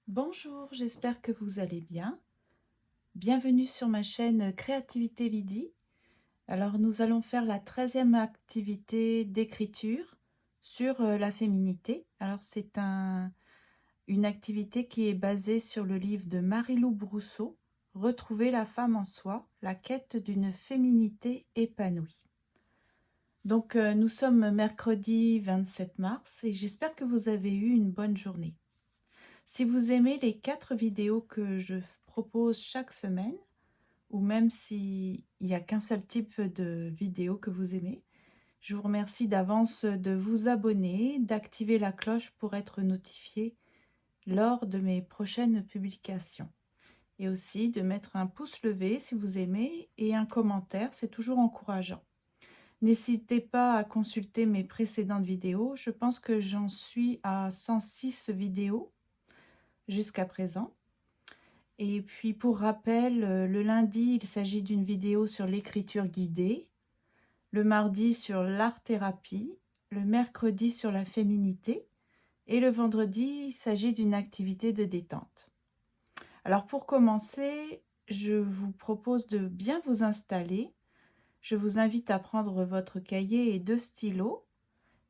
Bonjour, j'espère que vous allez bien. Bienvenue sur ma chaîne Créativité Lydie. Alors nous allons faire la 13e activité d'écriture sur la féminité. Alors c'est une activité qui est basée sur le livre de Marie-Lou Brousseau, Retrouver la femme en soi, la quête d'une féminité épanouie. Donc nous sommes mercredi 27 mars et j'espère que vous avez eu une bonne journée. Si vous aimez les 4 vidéos que je propose chaque semaine, ou même s'il n'y a qu'un seul type de vidéo que vous aimez, je vous remercie d'avance de vous abonner, d'activer la cloche pour être notifié lors de mes prochaines publications. Et aussi de mettre un pouce levé si vous aimez et un commentaire, c'est toujours encourageant. N'hésitez pas à consulter mes précédentes vidéos, je pense que j'en suis à 106 vidéos jusqu'à présent. Et puis pour rappel, le lundi, il s'agit d'une vidéo sur l'écriture guidée, le mardi sur l'art-thérapie, le mercredi sur la féminité et le vendredi, il s'agit d'une activité de détente. Alors pour commencer, je vous propose de bien vous installer. Je vous invite à prendre votre cahier et 2 stylos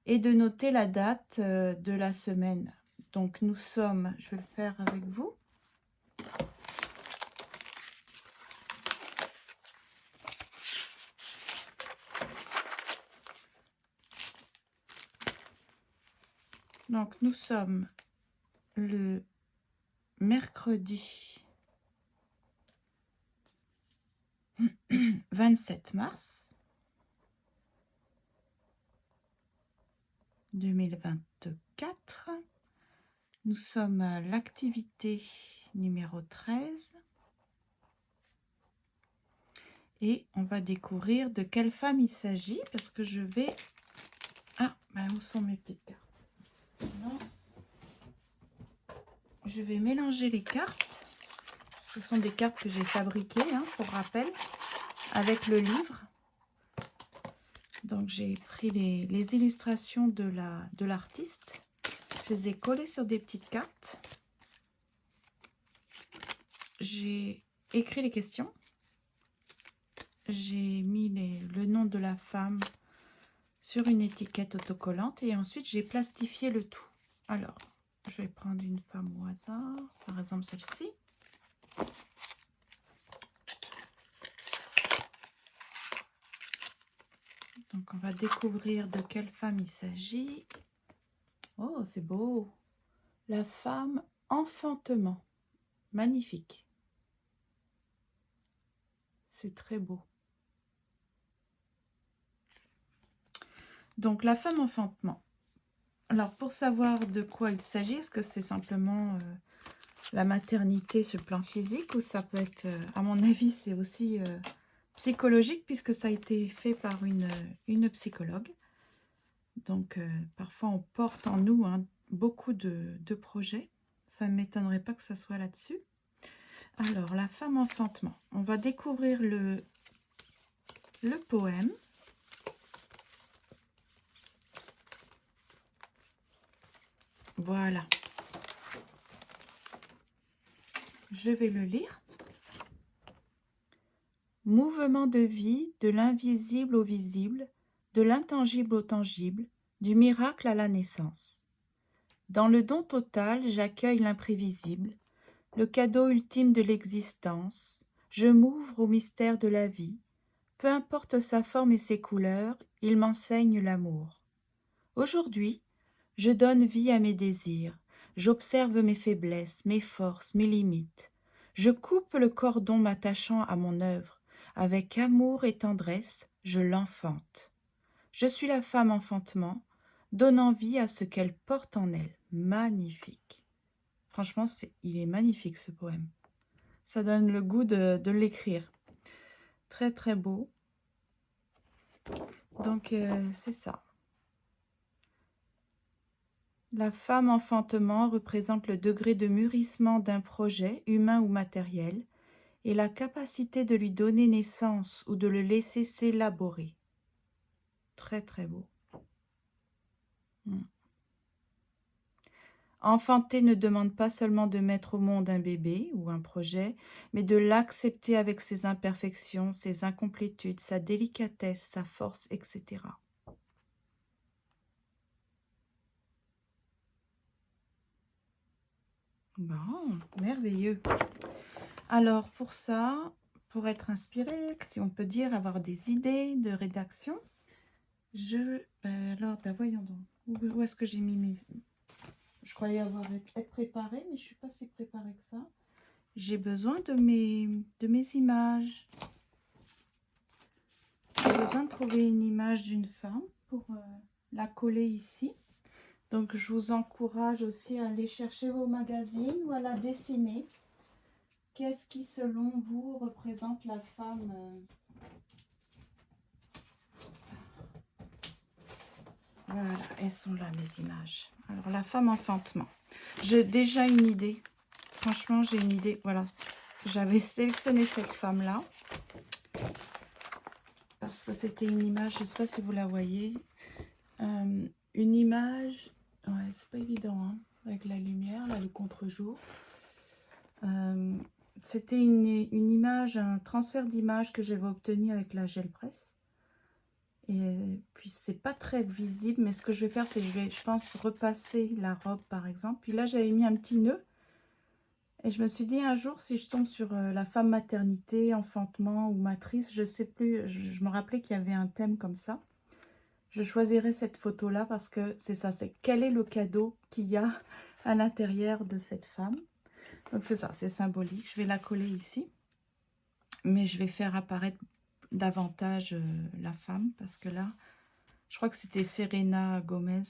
et de noter la date de la semaine. Donc nous sommes, je vais le faire avec vous. Donc nous sommes le mercredi 27 mars 2024. Nous sommes à l'activité numéro 13. Et on va découvrir de quelle femme il s'agit parce que je vais... Ah, où sont mes petites cartes? Non. Je vais mélanger les cartes. Ce sont des cartes que j'ai fabriquées, pour rappel, avec le livre. Donc j'ai pris les illustrations de l'artiste. Je les ai collées sur des petites cartes. J'ai écrit les questions. J'ai mis le nom de la femme sur une étiquette autocollante et ensuite j'ai plastifié le tout. Alors, je vais prendre une femme au hasard, par exemple celle-ci. Donc, on va découvrir de quelle femme il s'agit. Oh, c'est beau! La femme enfantement. Magnifique. C'est très beau. Donc, la femme enfantement. Alors, pour savoir de quoi il s'agit, est-ce que c'est simplement la maternité sur le plan physique ou ça peut être, à mon avis, c'est aussi psychologique puisque ça a été fait par une psychologue. Donc, parfois, on porte en nous beaucoup de projets. Ça ne m'étonnerait pas que ça soit là-dessus. Alors, la femme enfantement. On va découvrir le poème. Voilà. Je vais le lire. Mouvement de vie, de l'invisible au visible, de l'intangible au tangible, du miracle à la naissance. Dans le don total, j'accueille l'imprévisible, le cadeau ultime de l'existence. Je m'ouvre au mystère de la vie. Peu importe sa forme et ses couleurs, il m'enseigne l'amour. Aujourd'hui, je donne vie à mes désirs. J'observe mes faiblesses, mes forces, mes limites. Je coupe le cordon m'attachant à mon œuvre. Avec amour et tendresse, je l'enfante. Je suis la femme enfantement, donnant vie à ce qu'elle porte en elle. Magnifique. Franchement, il est magnifique ce poème. Ça donne le goût de l'écrire. Très très beau. Donc c'est ça. La femme enfantement représente le degré de mûrissement d'un projet, humain ou matériel, et la capacité de lui donner naissance ou de le laisser s'élaborer. Très très beau. Enfanter ne demande pas seulement de mettre au monde un bébé ou un projet, mais de l'accepter avec ses imperfections, ses incomplétudes, sa délicatesse, sa force, etc. Bon, merveilleux. Alors pour ça, pour être inspiré, si on peut dire, avoir des idées de rédaction, voyons donc. Où est-ce que j'ai mis mes... Je croyais être préparée, mais je suis pas si préparée que ça. J'ai besoin de mes images. J'ai besoin de trouver une image d'une femme pour la coller ici. Donc, je vous encourage aussi à aller chercher vos magazines ou à la dessiner. Qu'est-ce qui, selon vous, représente la femme Voilà, elles sont là, mes images. Alors, la femme enfantement. J'ai déjà une idée. Franchement, j'ai une idée. Voilà. J'avais sélectionné cette femme-là. Parce que c'était une image, je ne sais pas si vous la voyez. Une image... Ouais, c'est pas évident, hein, avec la lumière, là, le contre-jour. C'était une image, un transfert d'image que j'avais obtenu avec la gel presse. Et puis, c'est pas très visible, mais ce que je vais faire, c'est que je pense, repasser la robe, par exemple. Puis là, j'avais mis un petit nœud. Et je me suis dit, un jour, si je tombe sur la femme maternité, enfantement ou matrice, je sais plus, je me rappelais qu'il y avait un thème comme ça. Je choisirai cette photo-là parce que c'est ça, c'est quel est le cadeau qu'il y a à l'intérieur de cette femme. Donc c'est ça, c'est symbolique. Je vais la coller ici. Mais je vais faire apparaître davantage la femme parce que là, je crois que c'était Serena Gomez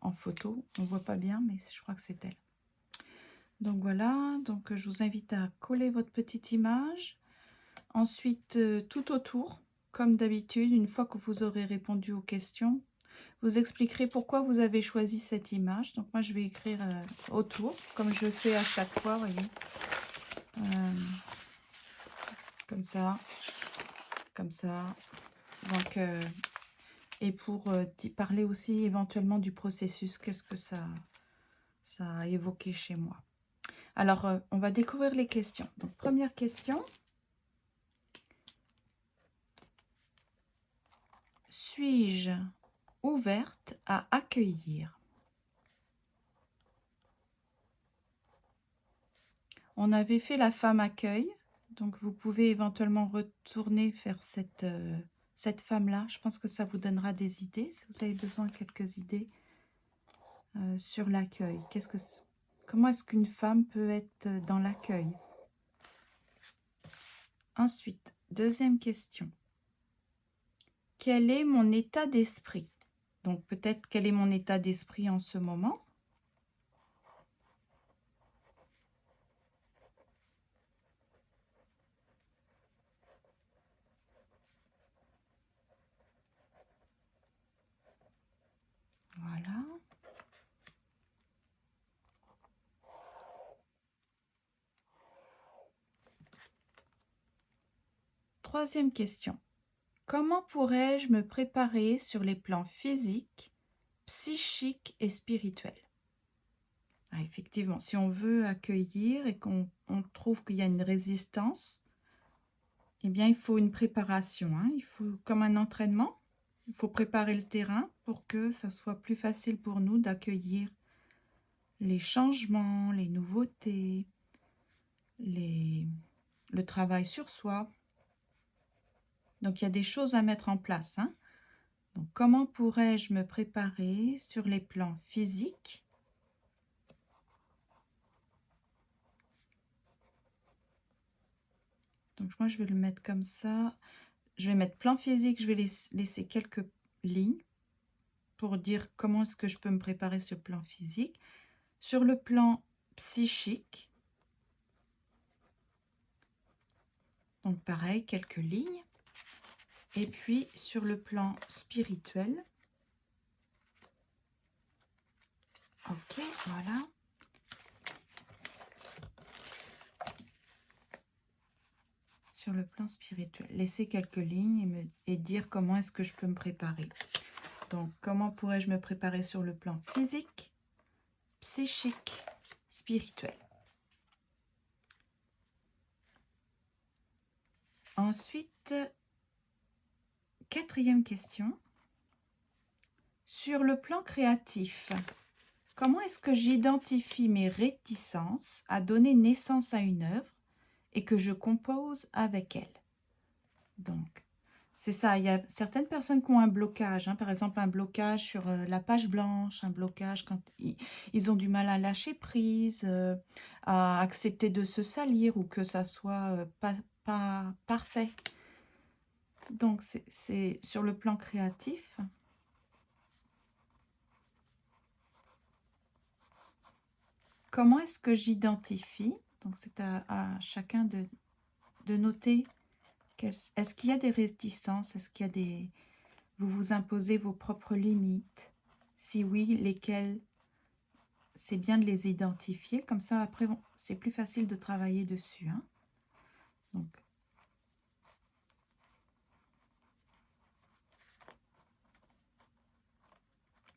en photo. On ne voit pas bien, mais je crois que c'est elle. Donc voilà, donc je vous invite à coller votre petite image. Ensuite, tout autour, comme d'habitude, une fois que vous aurez répondu aux questions, vous expliquerez pourquoi vous avez choisi cette image. Donc moi, je vais écrire autour, comme je fais à chaque fois, voyez. Comme ça, comme ça. Donc, et pour parler aussi éventuellement du processus, qu'est-ce que ça a évoqué chez moi. Alors, on va découvrir les questions. Donc, première question. Suis-je ouverte à accueillir? On avait fait la femme accueil. Donc, vous pouvez éventuellement retourner faire cette femme-là. Je pense que ça vous donnera des idées. Si vous avez besoin de quelques idées sur l'accueil. Comment est-ce qu'une femme peut être dans l'accueil? Ensuite, deuxième question. Quel est mon état d'esprit? Donc peut-être quel est mon état d'esprit en ce moment? Voilà. Troisième question. Comment pourrais-je me préparer sur les plans physiques, psychiques et spirituels? Effectivement, si on veut accueillir et qu'on trouve qu'il y a une résistance, eh bien, il faut une préparation. Il faut, comme un entraînement, il faut préparer le terrain pour que ça soit plus facile pour nous d'accueillir les changements, les nouveautés, le travail sur soi. Donc, il y a des choses à mettre en place. Donc, comment pourrais-je me préparer sur les plans physiques? Donc, moi, je vais le mettre comme ça. Je vais mettre plan physique. Je vais laisser quelques lignes pour dire comment est-ce que je peux me préparer sur le plan physique. Sur le plan psychique, donc pareil, quelques lignes. Et puis, sur le plan spirituel, ok, voilà. Sur le plan spirituel, laisser quelques lignes et dire comment est-ce que je peux me préparer. Donc, comment pourrais-je me préparer sur le plan physique, psychique, spirituel. Ensuite, quatrième question. Sur le plan créatif, comment est-ce que j'identifie mes réticences à donner naissance à une œuvre et que je compose avec elle? Donc, c'est ça, il y a certaines personnes qui ont un blocage, par exemple un blocage sur la page blanche, un blocage quand ils ont du mal à lâcher prise, à accepter de se salir ou que ça soit pas parfait. Donc, c'est sur le plan créatif. Comment est-ce que j'identifie? Donc, c'est à chacun de noter. Est-ce qu'il y a des réticences? Est-ce qu'il y a des... Vous vous imposez vos propres limites? Si oui, lesquelles? C'est bien de les identifier. Comme ça, après, c'est plus facile de travailler dessus. Donc,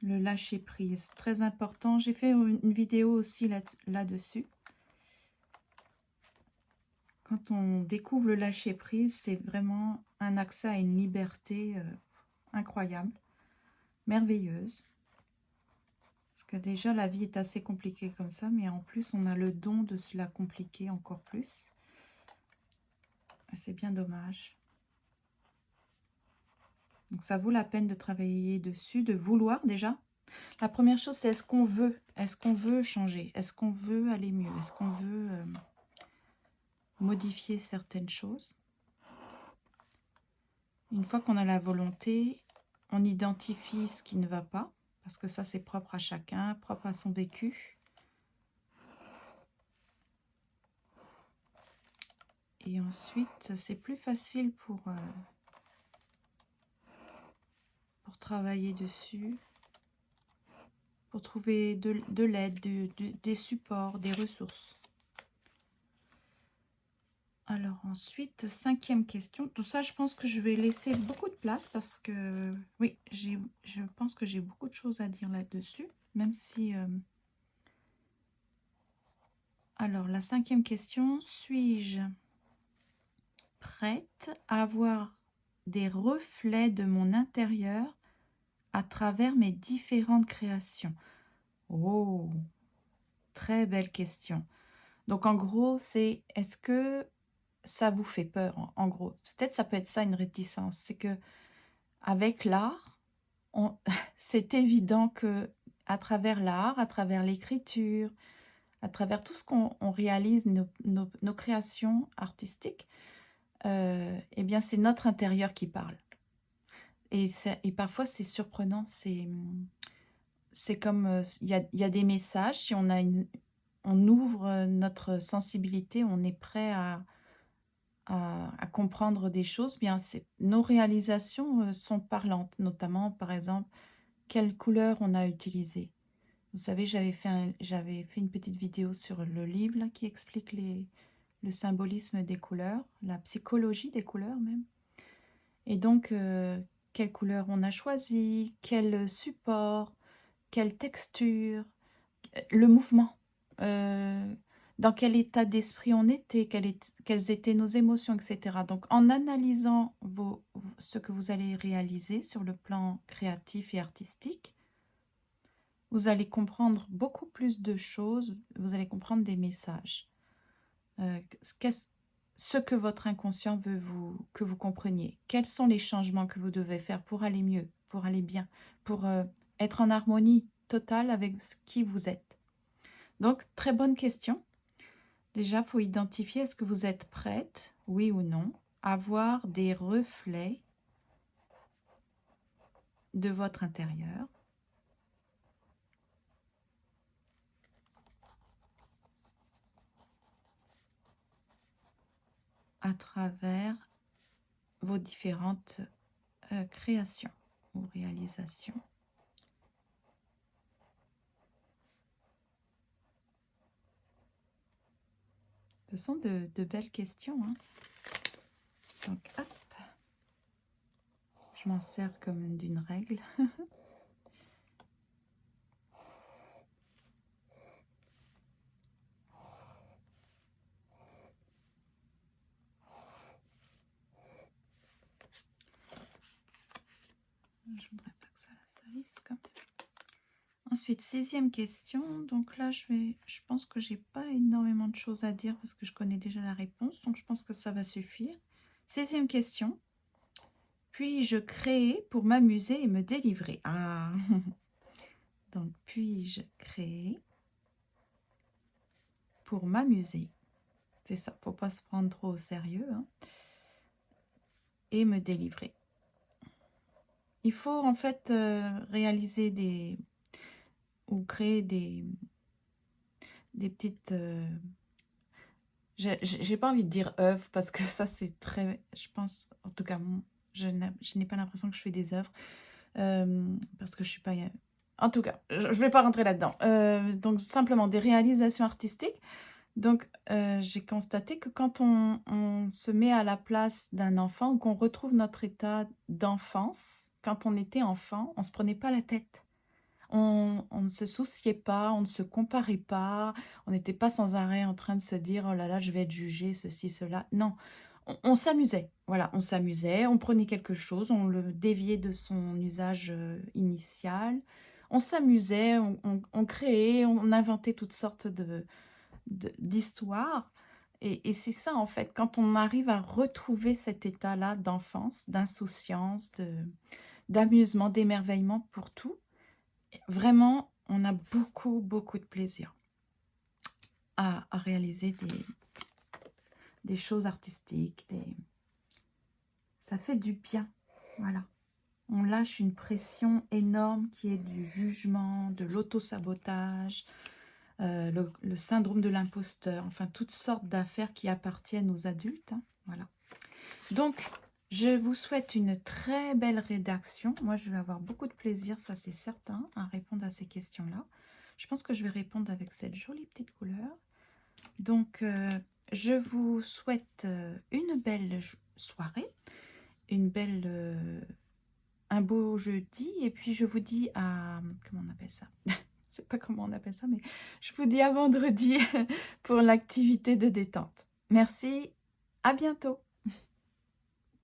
le lâcher prise, très important. J'ai fait une vidéo aussi là-dessus. Quand on découvre le lâcher prise, c'est vraiment un accès à une liberté incroyable, merveilleuse. Parce que déjà, la vie est assez compliquée comme ça, mais en plus, on a le don de se la compliquer encore plus. C'est bien dommage. Donc, ça vaut la peine de travailler dessus, de vouloir déjà. La première chose, c'est est-ce qu'on veut? Est-ce qu'on veut changer? Est-ce qu'on veut aller mieux? Est-ce qu'on veut modifier certaines choses? Une fois qu'on a la volonté, on identifie ce qui ne va pas, parce que ça, c'est propre à chacun, propre à son vécu. Et ensuite, c'est plus facile pour travailler dessus, pour trouver de l'aide, des supports, des ressources. Alors ensuite, cinquième question. Tout ça, je pense que je vais laisser beaucoup de place parce que, oui, je pense que j'ai beaucoup de choses à dire là-dessus, même si... Alors, la cinquième question, suis-je prête à avoir des reflets de mon intérieur à travers mes différentes créations? Oh, très belle question. Donc, en gros, c'est est-ce que ça vous fait peur, en gros? Peut-être ça peut être ça une réticence. C'est que avec l'art, c'est évident que à travers l'art, à travers l'écriture, à travers tout ce qu'on réalise, nos créations artistiques, eh bien, c'est notre intérieur qui parle. Et parfois, c'est surprenant. C'est comme, il y a des messages, si on ouvre notre sensibilité, on est prêt à comprendre des choses, bien, nos réalisations sont parlantes, notamment, par exemple, quelle couleur on a utilisée. Vous savez, j'avais fait une petite vidéo sur le livre là, qui explique le symbolisme des couleurs, la psychologie des couleurs même. Et donc, quelle couleur on a choisi, quel support, quelle texture, le mouvement, dans quel état d'esprit on était, quelles étaient nos émotions, etc. Donc, en analysant ce que vous allez réaliser sur le plan créatif et artistique, vous allez comprendre beaucoup plus de choses, vous allez comprendre des messages. Ce que votre inconscient veut que vous compreniez. Quels sont les changements que vous devez faire pour aller mieux, pour aller bien, pour être en harmonie totale avec qui vous êtes. Donc, très bonne question. Déjà, il faut identifier, est-ce que vous êtes prête, oui ou non, à voir des reflets de votre intérieur à travers vos différentes créations ou réalisations. Ce sont de belles questions. Donc, hop, je m'en sers comme d'une règle. risque. Ensuite, 6e question. Donc là, je pense que j'ai pas énormément de choses à dire parce que je connais déjà la réponse. Donc je pense que ça va suffire. 6e question. Puis-je créer pour m'amuser et me délivrer? Ah. Donc, puis-je créer pour m'amuser? C'est ça, faut pas se prendre trop au sérieux. Hein, et me délivrer. Il faut en fait réaliser ou créer des petites... j'ai pas envie de dire œuvres parce que ça c'est très... Je pense, en tout cas, je n'ai pas l'impression que je fais des œuvres parce que je suis pas... En tout cas, je vais pas rentrer là-dedans. Donc simplement des réalisations artistiques. Donc j'ai constaté que quand on se met à la place d'un enfant ou qu'on retrouve notre état d'enfance, quand on était enfant, on ne se prenait pas la tête. On ne se souciait pas, on ne se comparait pas, on n'était pas sans arrêt en train de se dire « Oh là là, je vais être jugé, ceci, cela ». Non, on s'amusait. Voilà, on s'amusait, on prenait quelque chose, on le déviait de son usage initial. On s'amusait, on créait, on inventait toutes sortes d'histoires. Et c'est ça, en fait, quand on arrive à retrouver cet état-là d'enfance, d'insouciance, d'amusement, d'émerveillement pour tout, vraiment, on a beaucoup, beaucoup de plaisir à réaliser des choses artistiques. Ça fait du bien, voilà. On lâche une pression énorme qui est du jugement, de l'auto-sabotage, le syndrome de l'imposteur, enfin toutes sortes d'affaires qui appartiennent aux adultes. Hein, voilà. Donc, je vous souhaite une très belle rédaction. Moi, je vais avoir beaucoup de plaisir, ça c'est certain, à répondre à ces questions-là. Je pense que je vais répondre avec cette jolie petite couleur. Donc, je vous souhaite une belle soirée, un beau jeudi, et puis je vous dis à... Comment on appelle ça? Je ne sais pas comment on appelle ça, mais je vous dis à vendredi pour l'activité de détente. Merci, à bientôt.